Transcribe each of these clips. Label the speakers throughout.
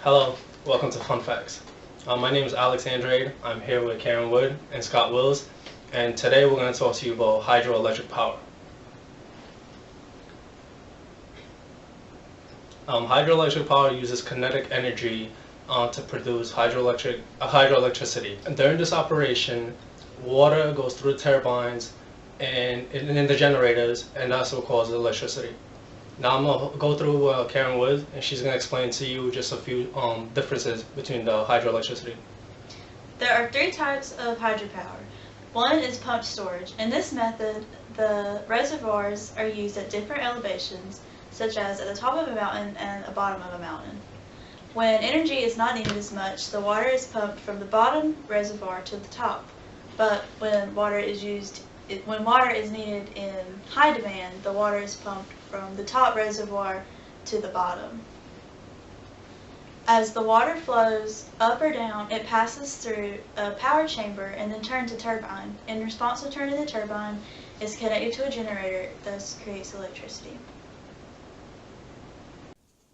Speaker 1: Hello, welcome to Fun Facts. My name is Alex Andrade. I'm here with Karen Wood and Scott Wills, and today we're going to talk to you about hydroelectric power. Hydroelectric power uses kinetic energy to produce hydroelectricity. And during this operation, water goes through the turbines and in the generators, and that's what causes electricity. Now I'm gonna go through Karen Wood, and she's gonna explain to you just a few differences between the hydroelectricity.
Speaker 2: There are three types of hydropower. One is pumped storage. In this method, the reservoirs are used at different elevations, such as at the top of a mountain and the bottom of a mountain. When energy is not needed as much, the water is pumped from the bottom reservoir to the top. But when water is needed in high demand, the water is pumped from the top reservoir to the bottom. As the water flows up or down, it passes through a power chamber and then turns a turbine. In response to turning the turbine, it's connected to a generator, thus creates electricity.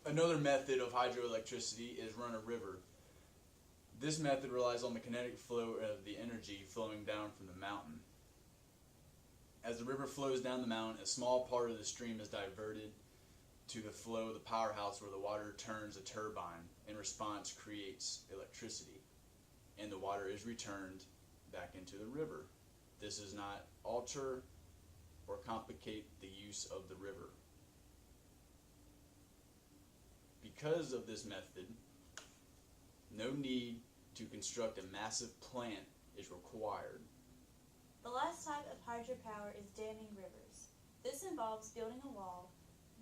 Speaker 3: Another method of hydroelectricity is run a river. This method relies on the kinetic flow of the energy flowing down from the mountain. As the river flows down the mountain, a small part of the stream is diverted to the flow of the powerhouse where the water turns a turbine. In response, creates electricity, and the water is returned back into the river. This does not alter or complicate the use of the river. Because of this method, no need to construct a massive plant is required.
Speaker 2: The last type of hydropower is damming rivers. This involves building a wall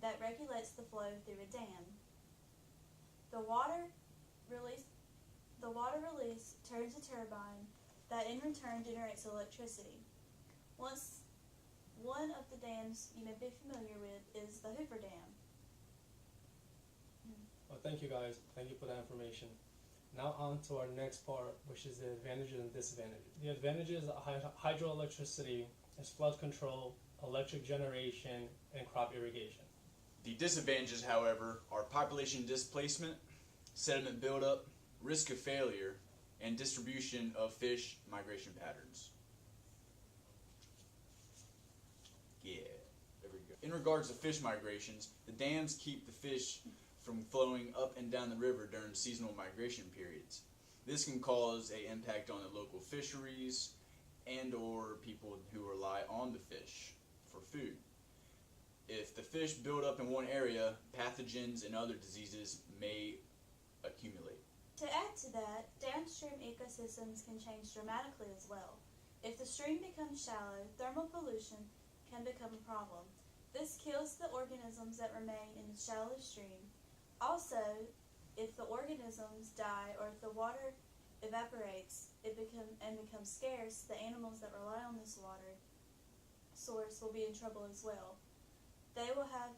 Speaker 2: that regulates the flow through a dam. The water release turns a turbine that in return generates electricity. One of the dams you may be familiar with is the Hoover Dam.
Speaker 1: Well, thank you guys. Thank you for that information. Now on to our next part, which is the advantages and disadvantages. The advantages of hydroelectricity is flood control, electric generation, and crop irrigation.
Speaker 3: The disadvantages, however, are population displacement, sediment buildup, risk of failure, and distribution of fish migration patterns. Yeah, there we go. In regards to fish migrations, the dams keep the fish from flowing up and down the river during seasonal migration periods. This can cause an impact on the local fisheries and or people who rely on the fish for food. If the fish build up in one area, pathogens and other diseases may accumulate.
Speaker 2: To add to that, downstream ecosystems can change dramatically as well. If the stream becomes shallow, thermal pollution can become a problem. This kills the organisms that remain in the shallow stream. Also, if the organisms die or if the water evaporates and becomes scarce, the animals that rely on this water source will be in trouble as well. They will have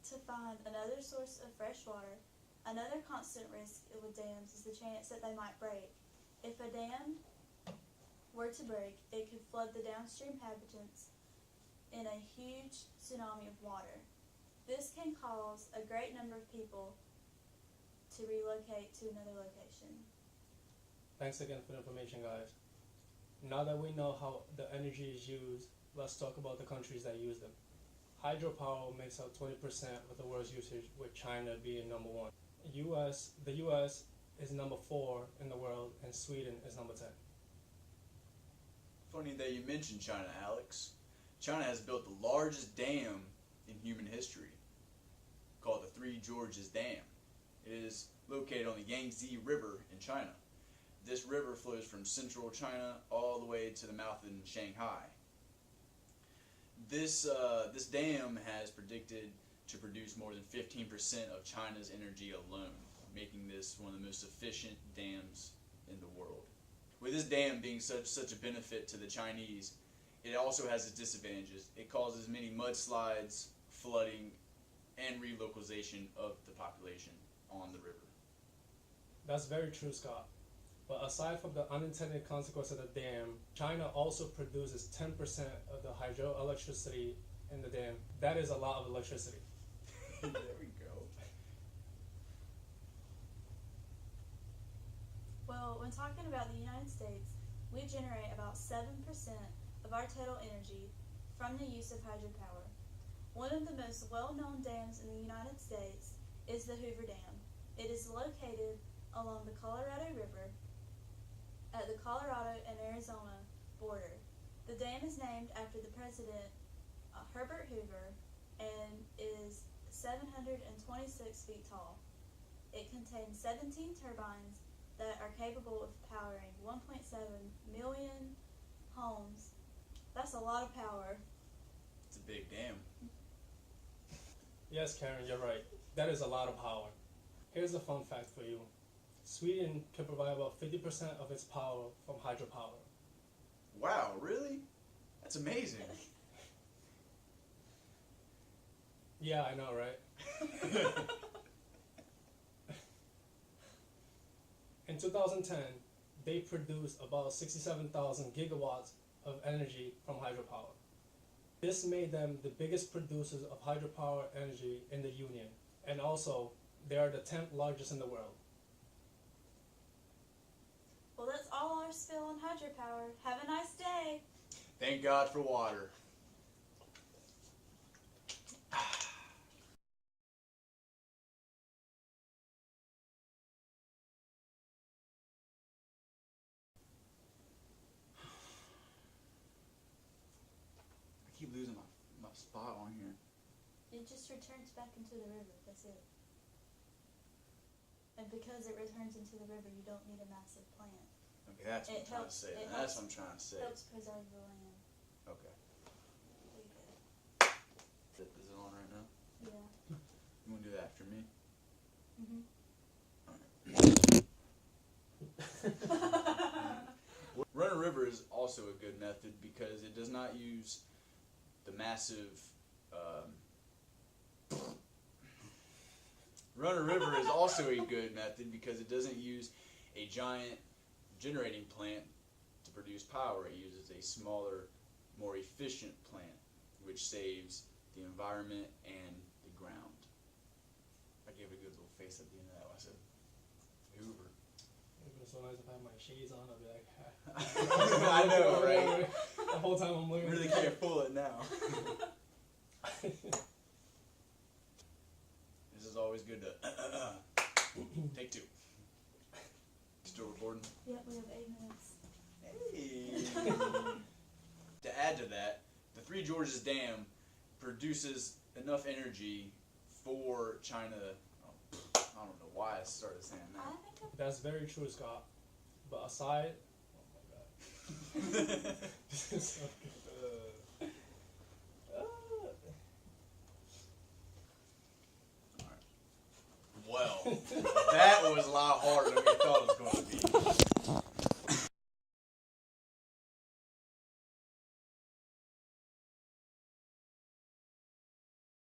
Speaker 2: to find another source of fresh water. Another constant risk with dams is the chance that they might break. If a dam were to break, it could flood the downstream habitats in a huge tsunami of water. This can cause a great number of people to relocate to another location.
Speaker 1: Thanks again for the information, guys. Now that we know how the energy is used, let's talk about the countries that use them. Hydropower makes up 20% of the world's usage, with China being number one. The US is number 4 in the world, and Sweden is number 10.
Speaker 3: Funny that you mentioned China, Alex. China has built the largest dam in human history, called the Three Gorges Dam. It is located on the Yangtze River in China. This river flows from central China all the way to the mouth in Shanghai. This dam has predicted to produce more than 15% of China's energy alone, making this one of the most efficient dams in the world. With this dam being such a benefit to the Chinese, it also has its disadvantages. It causes many mudslides, flooding, and relocalization of the population on the river.
Speaker 1: That's very true, Scott. But aside from the unintended consequence of the dam, China also produces 10% of the hydroelectricity in the dam. That is a lot of electricity.
Speaker 3: There we go.
Speaker 2: but when talking about the United States, we generate about 7% of our total energy from the use of hydropower. One of the most well-known dams in the United States is the Hoover Dam. It is located along the Colorado River at the Colorado and Arizona border. The dam is named after the President Herbert Hoover and is 726 feet tall. It contains 17 turbines that are capable of powering 1.7 million homes. That's a lot of power.
Speaker 3: It's a big dam.
Speaker 1: Yes, Karen, you're right. That is a lot of power. Here's a fun fact for you. Sweden can provide about 50% of its power from hydropower.
Speaker 3: Wow, really? That's amazing.
Speaker 1: Yeah, I know, right? In 2010, they produced about 67,000 gigawatts of energy from hydropower. This made them the biggest producers of hydropower energy in the Union, and also they are the 10th largest in the world.
Speaker 2: Well, that's all our spill on hydropower. Have a nice day.
Speaker 3: Thank God for water. I keep losing my spot on here.
Speaker 2: It just returns back into the river. That's it. And because it returns into the river, you don't need a massive plant.
Speaker 3: Okay, that's what I'm trying to say. That's what I'm trying to say.
Speaker 2: Helps preserve the land.
Speaker 3: Okay.
Speaker 2: There you go.
Speaker 3: Is it on right now?
Speaker 2: Yeah.
Speaker 3: You want to do that after me? Run a river is also a good method because it does not use the massive. Run a river is also a good method because it doesn't use a giant generating plant to produce power. It uses a smaller, more efficient plant, which saves the environment and the ground. I gave a good little face at the end of that when I said Hoover.
Speaker 1: It would be so nice if I had my shades on. I'd be like,
Speaker 3: I know, right?
Speaker 1: The whole time I'm looking.
Speaker 3: Really can't fool it now. This is always good to take two. Still recording?
Speaker 2: Yep, we have 8 minutes.
Speaker 3: Hey. To add to that, the Three Gorges Dam produces enough energy for China. I don't know why I started saying
Speaker 2: I
Speaker 3: that.
Speaker 2: think
Speaker 1: That's very true, Scott. But aside, oh my god. This is so good.
Speaker 3: Well, that was a lot harder than we thought